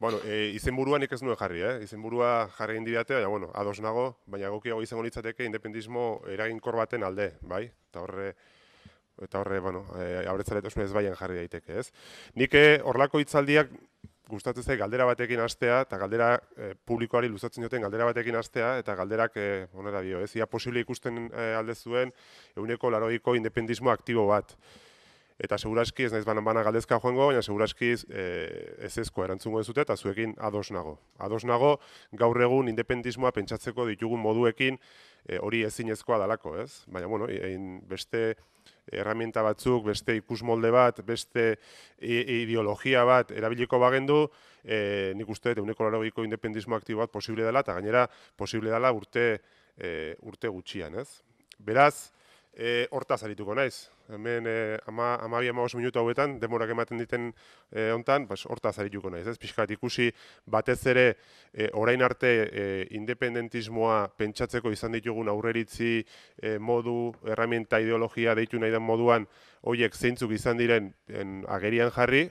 Bueno, izenburua nik ez nuen jarri, izenburua jarri egin didate, baina, bueno, ados nago, baina egokiago izango litzateke independismo eraginkor baten alde, bai? Eta horre, bueno, abertzaletasun ezbaian jarri daiteke, ez? Nik horlako hitzaldiak gustatzen zait galdera batekin hastea, eta galdera publikoari luzatzen dioten galdera batekin hastea, eta galderak onera dio, ez? Ia posible ikusten alde zuen 100% independismo aktibo bat. Eta seguraski ez naiz banan galdezka joango, baina seguraski ezezko erantzungo duzute eta zuekin ados nago. Ados nago gaur egun independismoa pentsatzeko ditugun moduekin hori ezinezkoa dalako, ez? Baina, bueno, beste herramienta batzuk, beste ikusmolde bat, beste ideologia bat erabiliko bagendu, nik uste 100% independismo aktibo bat posible dela, eta gainera posible dela urte gutxian, ez? Beraz, hortaz arituko naiz. Hemen 12-15 minutu hauetan, demorak ematen diten hontan, hortaz arituko naiz. Ez pixkat ikusi batez ere orain arte independentismoa pentsatzeko izan ditugun aurreritzi modu, herramienta ideologia deitu nahi den moduan, horiek zeintzuk izan diren agerian jarri,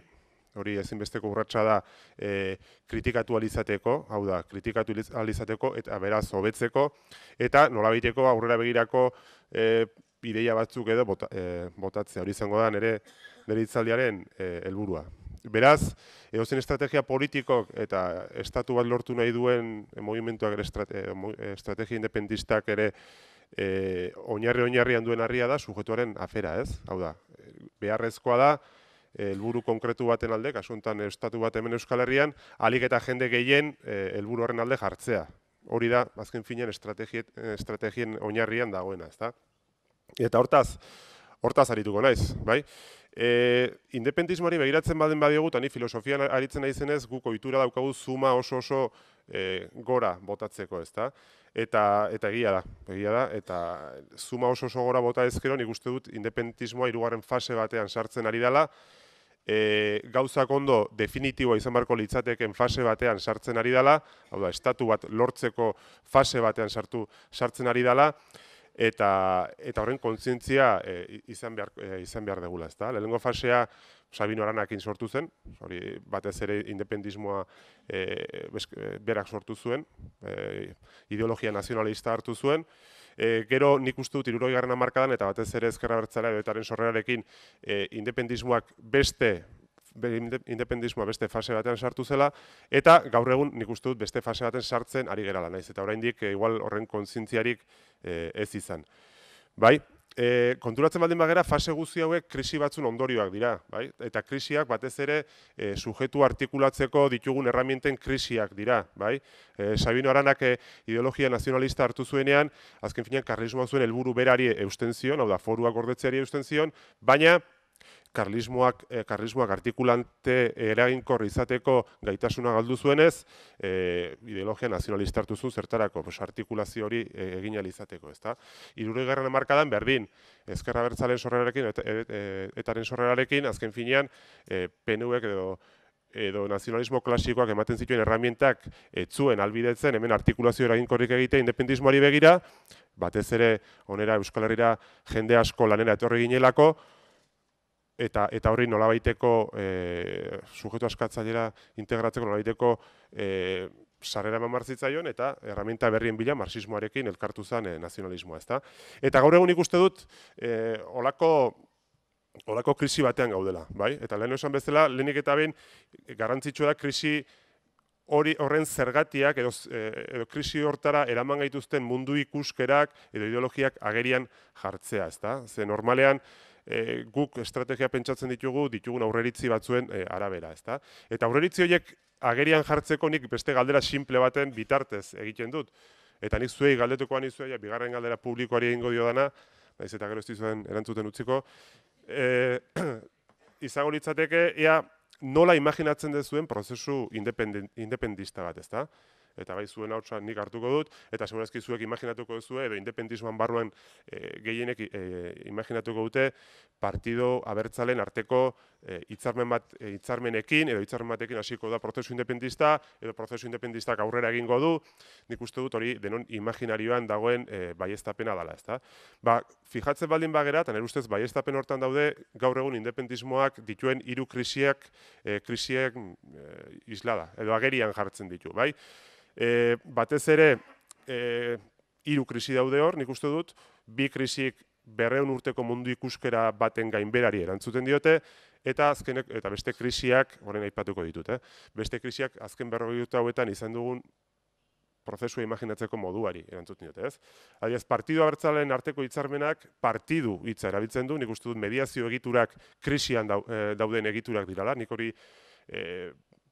hori ezinbesteko urratsa da kritikatu alizateko, hau da, kritikatu alizateko eta beraz hobetzeko, eta nolabaiteko aurrera begirako ideia batzuk edo botatzea, hori izango da nire hitzaldiaren helburua. Beraz, edozein estrategia politikok eta estatu bat lortu nahi duen mugimenduak estrategia independistak ere oinarrian duen harria da sujetuaren afera, ez? Hau da, beharrezkoa da, helburu konkretu baten alde, kasu honetan estatu bat hemen Euskal Herrian, ahalik eta jende gehien helburu horren alde jartzea. Hori da, azken finean, estrategien oinarrian dagoena, ezta? Eta hortaz arituko naiz, bai? Independismoari begiratzen badiogu, eta ni filosofian aritzen naizenez, guk ohitura daukagu zuma oso gora botatzeko, ezta? Eta egia da, eta zuma oso gora bota ezkero, nik uste dut independentismoa 3. fase batean sartzen ari dela, gauzak ondo definitiboa izan beharko litzateken fase batean sartzen ari dela, hau da, estatu bat lortzeko fase batean sartzen ari dela, eta horren kontzientzia izan behar degula, ezta? Lehenengo fasea Sabino Aranakin sortu zen, hori batez ere independismoa berak sortu zuen, ideologia nazionalista hartu zuen. Gero nik uste dut 60. hamarkadan eta batez ere ezker abertzalea edo etaren sorrerarekin independismoak beste fase batean sartu zela, eta gaur egun nik uste dut beste fase baten sartzen ari gerala naiz, eta oraindik igual horren kontzientziarik ez izan. Bai, konturatzen baldin bagera, fase guzti hauek krisi batzun ondorioak dira, bai? Eta krisiak batez ere sujetu artikulatzeko ditugun erramienten krisiak dira, bai? Sabino Aranak ideologia nazionalista hartu zuenean, azken finean karlismoa zuen helburu berari eusten zion, hau da, foruak gordetzeari eusten zion, baina karlismoak artikulante eraginkor izateko gaitasuna galdu zuenez, ideologia nazionalista hartu zuen zertarako, artikulazio hori egin ahal izateko, ezta? 60. hamarkadan berdin, ezker abertzaleen sorrerarekin, etaren sorrerarekin, azken finean, PNUek edo nazionalismo klasikoak ematen zituen erramientak etzuen albidetzen, hemen artikulazio eraginkorrik egitea independismoari begira, batez ere onera Euskal Herrira jende asko lanera etorri ginelako, eta horri nolabaiteko sujetu askatzailera integratzeko nolabaiteko sarrera eman marzitzaion, eta erramienta berrien bila marxismoarekin elkartu zen nazionalismoa, ezta? Eta gaur egun ikuste dut olako krisi batean gaudela, bai? Eta lehen esan bezala, lehenik eta behin garrantzitsua da krisi horren zergatiak edo krisi hortara eraman gaituzten mundu ikuskerak edo ideologiak agerian jartzea, ezta? Ze normalean guk estrategia pentsatzen ditugun aurreritzi batzuen arabera, ezta? Eta aurreritzi horiek agerian jartzeko nik beste galdera simple baten bitartez egiten dut. Eta nik zuei galdetukoan izuei, bigarren galdera publikoari egingo dio dana, naiz eta gero ez dizuen erantzuten utziko, izango litzateke, ea nola imaginatzen dezuen prozesu independista bat, ezta? eta bai zuen hautsa nik hartuko dut, eta segurazki zuek imaginatuko duzu, edo independismoan barruan gehienek imaginatuko dute, partido abertzalen arteko hitzarmenekin, edo hitzarmen batekin hasiko da prozesu independista, edo prozesu independistak aurrera egingo du, nik uste dut hori denon imaginarioan dagoen baieztapena dela, ezta? Ba, fijatzen baldin bagera, eta nire ustez baieztapen hortan daude, gaur egun independismoak dituen hiru krisiak islada, edo agerian jartzen ditu, bai? Batez ere, hiru krisi daude hor, nik uste dut, bi krisik 200 urteko mundu ikuskera baten gainberari erantzuten diote, eta beste krisiak, orain aipatuko ditut, beste krisiak azken 40 urte hauetan izan dugun prozesua imaginatzeko moduari erantzuten diote, ez? Adiaz, partidu abertzaleen arteko hitzarmenak partidu hitza erabiltzen du, nik uste dut mediazio egiturak krisian dauden egiturak dirala, nik hori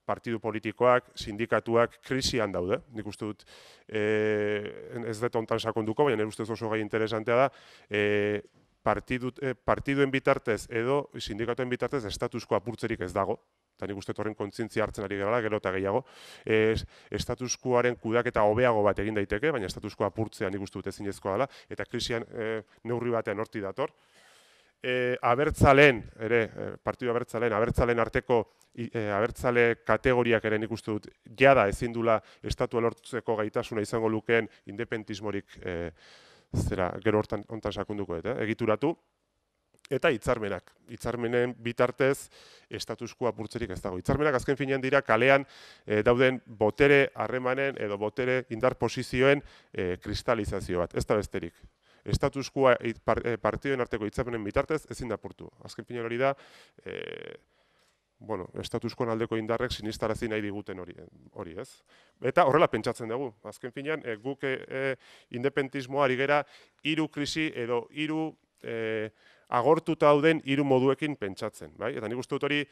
partidu politikoak, sindikatuak krisian daude, nik uste dut ez dut ontan sakonduko, baina nire ustez oso gai interesantea da, partiduen bitartez edo sindikatuen bitartez estatusko apurtzerik ez dago, eta nik uste horren kontzientzia hartzen ari gerala, gero eta gehiago, estatuskuaren kudaketa hobeago bat egin daiteke, baina estatusko apurtzea nik uste dut ezinezkoa dela, eta krisian neurri batean horti dator. Abertzaleen, partidu abertzaleen arteko abertzale kategoriak ere nik uste dut jada ezin dula estatua lortzeko gaitasuna izango lukeen independentismorik gero hontan sakonduko egituratu, eta hitzarmenak. Hitzarmenen bitartez estatusko apurtzerik ez dago. Hitzarmenak azken finean dira kalean dauden botere harremanen edo botere indar posizioen kristalizazio bat, ez da besterik. Estatuskoa partiduen arteko hitzarmenen bitartez ezin da apurtu. Azken finean hori da, estatuskoan aldeko indarrek sinistarazi nahi diguten hori, ez? Eta horrela pentsatzen dugu. Azken finean, guk independentismoa ari gera hiru krisi edo hiru agortuta dauden hiru moduekin pentsatzen, bai? Eta nik uste dut hori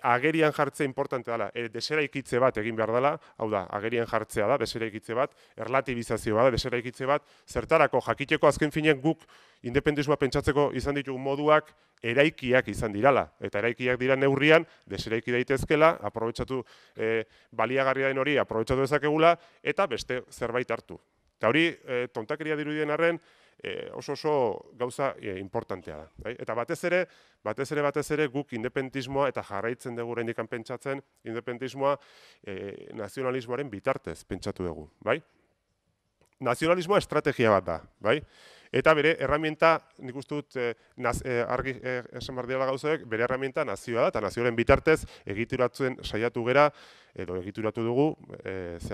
agerian jartzea importante dela, deseraikitze bat egin behar dela, hau da, agerian jartzea da, deseraikitze bat, erlatibizazio bat, deseraikitze bat, zertarako jakiteko azken finean guk independismoa pentsatzeko izan ditugu moduak eraikiak izan dirala, eta eraikiak dira neurrian, deseraiki daitezkela, aprobetxatu baliagarria den hori, aprobetxatu dezakegula, eta beste zerbait hartu. Eta hori, tontakeria dirudien arren, oso gauza importantea da. Bai? Eta batez ere guk independentismoa eta jarraitzen dugu oraindik pentsatzen independentismoa nazionalismoaren bitartez pentsatu dugu. Bai? Nazionalismoa estrategia bat da. Bai? Eta bere erramienta, nik uste dut argi esan behar dira gauzek, bere erramienta nazioa da, eta nazioaren bitartez egituratzen saiatu gera, edo egituratu dugu,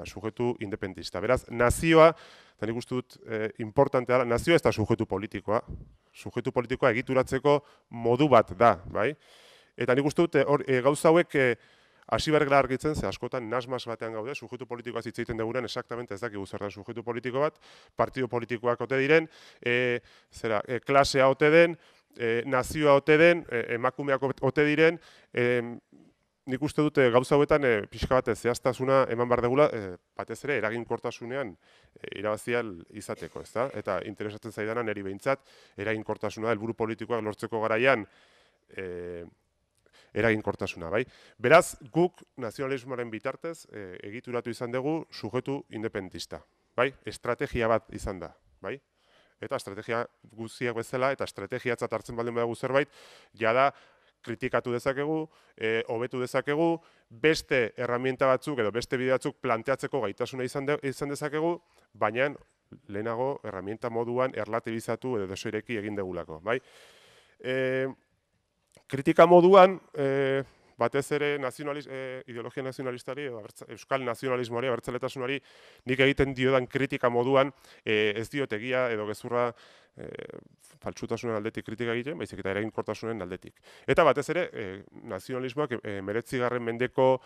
sujetu independentista. Beraz, nazioa, eta nik uste dut importantea da, nazioa ez da sujetu politikoa. Sujetu politikoa egituratzeko modu bat da, bai? Eta nik uste dut gauza hauek hasi behar gara argitzen, ze askotan nasmas batean gaude, sujetu politikoaz hitz egiten dugunean, exactamente ez dakigu zer da sujetu politiko bat, partido politikoak ote diren, klasea ote den, nazioa ote den, emakumeak ote diren, nik uste dute gauza hauetan pixka bat zehaztasuna eman behar degula, batez ere eraginkortasunean irabazial izateko, ezta? Eta interesatzen zaidana niri behintzat, eraginkortasuna, helburu politikoak lortzeko garaian, eraginkortasuna, bai? Beraz, guk nazionalismoaren bitartez egituratu izan dugu sujetu independentista, bai? Estrategia bat izan da, bai? Eta estrategia guztiak bezala, eta estrategiatzat hartzen baldin badugu zerbait, jada kritikatu dezakegu, hobetu dezakegu, beste erramienta batzuk edo beste bide batzuk planteatzeko gaitasuna izan dezakegu, baina lehenago erramienta moduan erlatibizatu edo desoireki egin degulako, bai? Kritika moduan, batez ere ideologia nazionalistari, euskal nazionalismoari, abertzaletasunari, nik egiten diodan kritika moduan, ez diot egia edo gezurra faltsutasunen aldetik kritika egiten, baizik eta eraginkortasunen aldetik. Eta batez ere, nazionalismoak 19. mendeko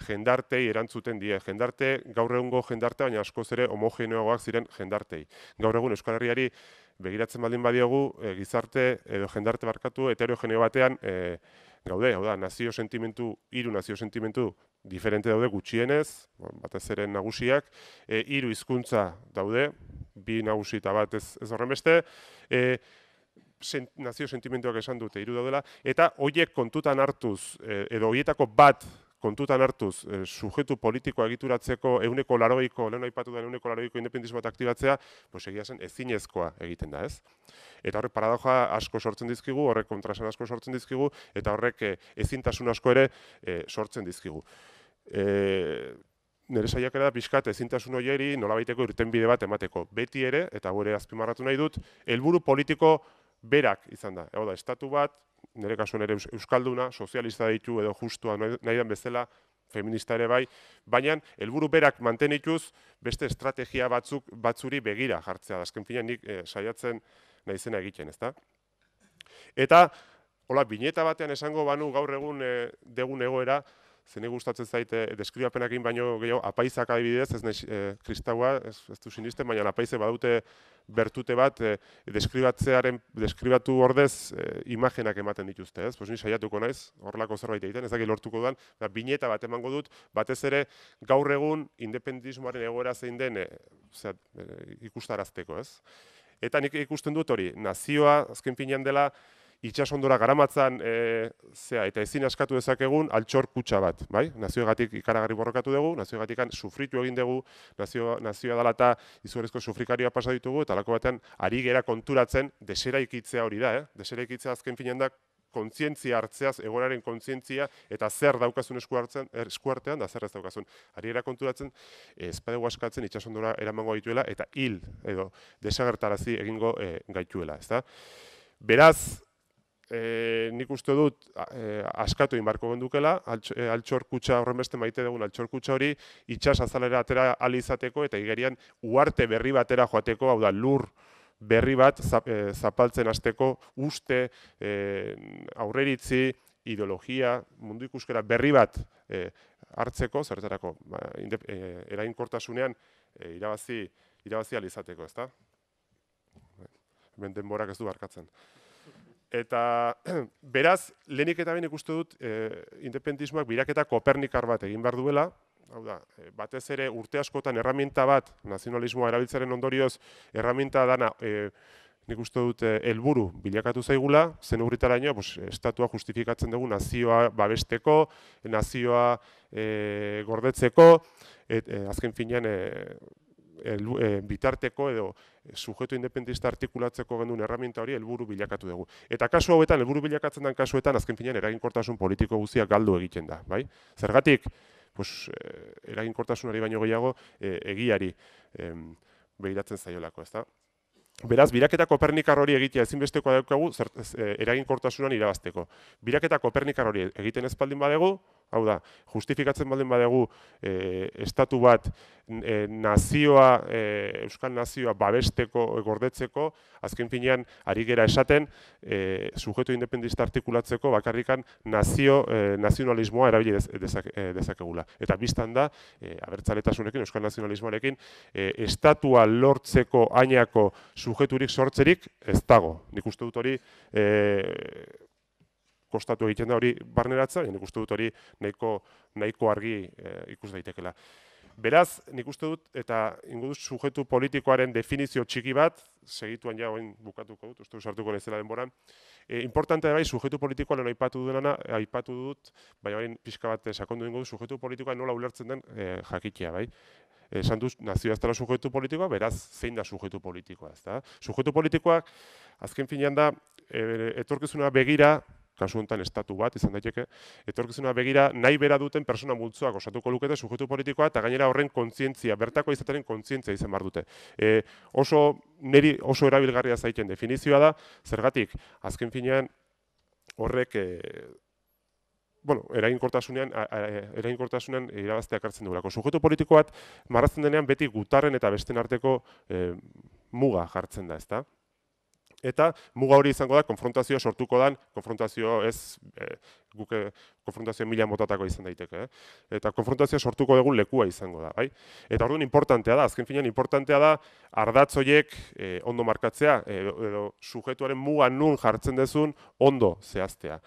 jendartei erantzuten die. Jendarte, gaur egungo jendarte, baina askoz ere homogeneoagoak ziren jendartei. Gaur egun Euskal Herriari begiratzen baldin badiogu, gizarte edo jendarte barkatu heterogeneo batean gaude, hau da, hiru nazio sentimentu diferente daude gutxienez, batez ere nagusiak, hiru hizkuntza daude, bi nagusi eta bat ez horren beste, nazio sentimentuak esan dute hiru daudela, eta horiek kontutan hartuz, edo horietako bat kontutan hartuz, sujetu politikoa egituratzeko lehen aipatu den 80% independizmoa aktibatzea, egia zen ezinezkoa egiten da, ez? Eta horrek paradoja asko sortzen dizkigu, horrek kontraesan asko sortzen dizkigu, eta horrek ezintasun asko ere sortzen dizkigu. Nire saiakera da pixkat ezintasun horieri nolabaiteko irtenbide bat emateko. Beti ere, eta gure azpimarratu nahi dut, helburu politiko berak izan da. Hau da, estatu bat, nire kasuan ere euskalduna, sozialista ditu edo justua nahi den bezala, feminista ere bai, baina helburu berak mantenituz beste estrategia batzuri begira jartzea. Azken finean nik saiatzen naizena egiten, ezta? Eta, hola, bineta batean esango banu gaur egun degun egoera, zene gustatzen zaite deskribapenakin baino gehiago apaizak adibidez, ez naiz kristaua, ez du sinisten, baina apaize badute bertute bat deskribatu ordez imagenak ematen dituzte, ez? Ni saiatuko naiz, horrelako zerbait egiten, ez dakit lortuko duan, bineta bat emango dut, batez ere gaur egun independizmoaren egoera zein den ikustarazteko, ez? Eta nik ikusten dut hori, nazioa azken finean dela itsasondora garamatzan eta ezin askatu dezakegun altxor kutxa bat, bai? Nazioegatik ikaragarri borrokatu dugu, nazioegatik sufritu egin dugu, nazioa dela eta izugarrizko sufrikarioa pasa ditugu, eta halako batean ari gera konturatzen deseraikitzea hori da, deseraikitzea azken finean da kontzientzia hartzeaz, egoeraren kontzientzia eta zer daukazun eskuartean da zer ez daukazun. Ari gera konturatzen ezpadegu askatzen itsasondora eramango gaituela eta hil edo desagertarazi egingo gaituela, ezta? Beraz, nik uste dut askatu inbarko gendukela, altxor kutxa horren beste maite dugun altxor kutxa hori itsas azalera atera ahal izateko eta igerian uarte berri batera joateko, hau da lur berri bat zapaltzen hasteko uste, aurreritzi, ideologia, mundu ikuskera berri bat hartzeko, zertarako eraginkortasunean irabazi ahal izateko, ezta? Hemen denborak ez du barkatzen. Eta, beraz, lehenik eta behin ikuste dut independizmoak biraketa kopernikar bat egin behar duela, hau da, batez ere urte askotan erraminta bat, nazionalismoa erabiltzaren ondorioz, erraminta dana, nik uste dut helburu bilakatu zaigula, zen urritaraino, estatua justifikatzen dugu nazioa babesteko, nazioa gordetzeko, azken finean bitarteko edo sujeto independista artikulatzeko gendun erraminta hori helburu bilakatu dugu. Eta kasu hauetan, helburu bilakatzen den kasuetan, azken finean eraginkortasun politiko guztiak galdu egiten da, bai? Zergatik, eraginkortasunari baino gehiago egiari begiratzen zaiolako, ezta? Beraz, biraketa kopernikar hori egitea ezinbestekoa daukagu eraginkortasunan irabazteko. Biraketa kopernikar hori egiten ez baldin badegu, hau da, justifikatzen baldin badegu estatu bat nazioa, euskal nazioa babesteko, gordetzeko, azken finean ari gera esaten sujeto independista artikulatzeko bakarrikan nazionalismoa erabili dezakegula. Eta biztan da, abertzaletasunekin, euskal nazionalismoarekin, estatua lortzeko ainako sujeturik sortzerik ez dago. Nik uste dut hori kostatu egiten da hori barneratza, nik uste dut hori nahiko argi ikus daitekela. Beraz, nik uste dut, eta ingo dut sujetu politikoaren definizio txiki bat, segituan ja oin bukatuko dut, uste sartuko naizela denboran, importante da bai, sujetu politikoa lehen aipatu dut, baina bain pixka bat sakondu ingo dut, sujetu politikoa nola ulertzen den jakitea, bai. Esan duz, nazioa ez dela sujetu politikoa, beraz, zein da sujetu politikoa, ez da? Sujetu politikoak, azken finean da, etorkizuna begira, kasu honetan estatu bat izan daiteke, etorkizuna begira nahi bera duten persona multzoak osatuko lukete sujetu politikoa eta gainera horren kontzientzia, bertako izateren kontzientzia izan behar dute. Oso erabilgarria zaiten definizioa da, zergatik, azken finean horrek eraginkortasunean irabazteak hartzen dugulako. Sujetu politiko bat marrazten denean beti gutarren eta besten arteko muga jartzen da, ezta? Eta muga hori izango da, konfrontazioa sortuko dan, konfrontazio mila motatako izan daiteke, eta konfrontazioa sortuko dugun lekua izango da, bai? Eta orduan importantea da, azken finean importantea da, ardatz horiek ondo markatzea, edo sujetuaren muga nun jartzen dezun ondo zehaztea.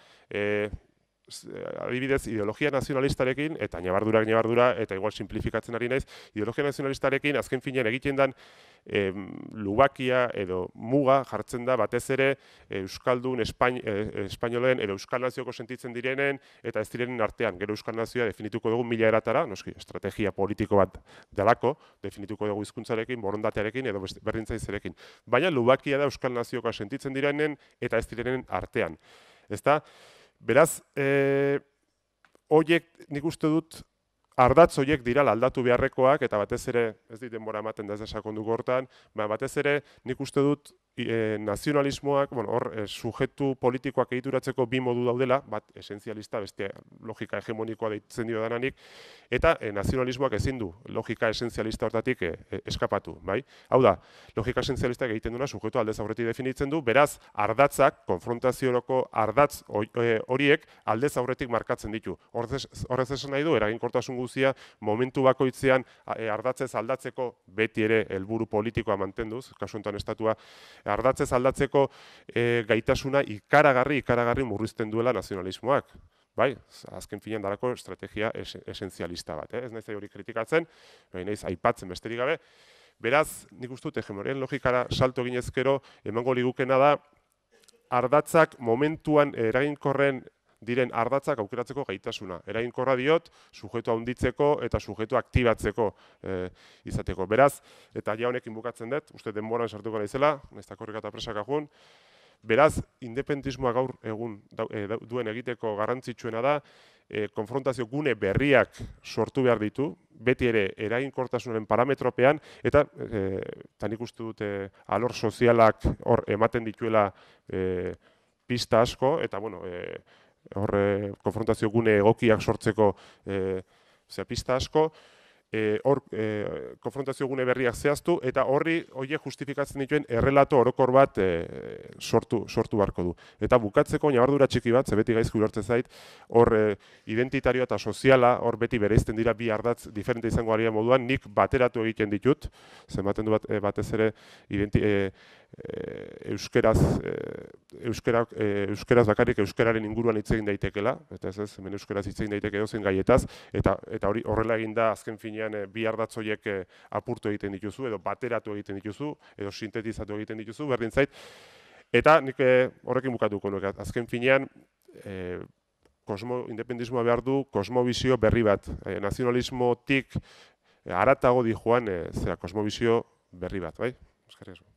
adibidez, ideologia nazionalistarekin, eta ñabardura, eta igual simplifikatzen ari naiz, ideologia nazionalistarekin azken finean egiten dan lubakia edo muga jartzen da batez ere Euskaldun, espainolen edo Euskal Nazioko sentitzen direnen eta ez direnen artean. Gero Euskal Nazioa definituko dugu 1000 eratara, noski, estrategia politiko bat delako, definituko dugu hizkuntzarekin, borondatearekin edo berdintzaizerekin. Baina lubakia da Euskal Naziokoa sentitzen direnen eta ez direnen artean. Ezta? Beraz, horiek nik uste dut ardatz horiek dira aldatu beharrekoak eta batez ere, ez dit denbora ematen da ez sakonduko hortan, batez ere nik uste dut nazionalismoak, sujetu politikoak egituratzeko bi modu daudela, bat esenzialista, beste logika hegemonikoa deitzen dio dananik, eta nazionalismoak ezin du logika esenzialista hortatik eskapatu, bai? Hau da, logika esenzialistak egiten duena sujetu aldez aurretik definitzen du, beraz, ardatzak, konfrontaziorako ardatz horiek aldez aurretik markatzen ditu. Horrez esan nahi du, eraginkortasun guztia momentu bakoitzean ardatzez aldatzeko beti ere helburu politikoa mantenduz, kasu honetan estatua ardatzez aldatzeko gaitasuna ikaragarri murrizten duela nazionalismoak. Bai, azken finean darako estrategia esenzialista bat. Ez naiz hori kritikatzen, naiz aipatzen besterik gabe. Beraz, nik uste dut hegemoniaren logikara salto ginezkero emango ligukena da ardatzak momentuan eraginkorren diren ardatzak aukeratzeko gaitasuna. Eraginkorra diot, sujetua handitzeko eta sujetua aktibatzeko izateko. Beraz, eta ja honekin bukatzen dut, uste denboran sartuko naizela, naizta korrika eta presak ajun, beraz, independentismoa gaur egun duen egiteko garrantzitsuena da, konfrontazio gune berriak sortu behar ditu, beti ere eraginkortasunaren parametropean, eta nik uste dute alor sozialak hor ematen dituela pista asko, eta bueno, konfrontazio gune egokiak sortzeko pista asko, konfrontazio gune berriak zehaztu, eta horiek justifikatzen dituen errelato orokor bat sortu beharko du. Eta bukatzeko ñabardura txiki bat, ze beti gaizki ulertzen zait, hor identitarioa eta soziala, hor beti bereizten dira bi ardatz diferente izango ari moduan, nik bateratu egiten ditut, zenbaten du batez ere euskeraz bakarrik euskararen inguruan hitz egin daitekela, eta ez, hemen euskeraz hitz egin daiteke edozein gaietaz, eta hori horrela egin da azken finean bi ardatz horiek apurtu egiten dituzu, edo bateratu egiten dituzu, edo sintetizatu egiten dituzu, berdin zait. Eta nik horrekin bukatuko nuke, azken finean independismoa behar du kosmobizio berri bat, nazionalismotik haratago dijoan kosmobizio berri bat, bai? Eskerrik asko.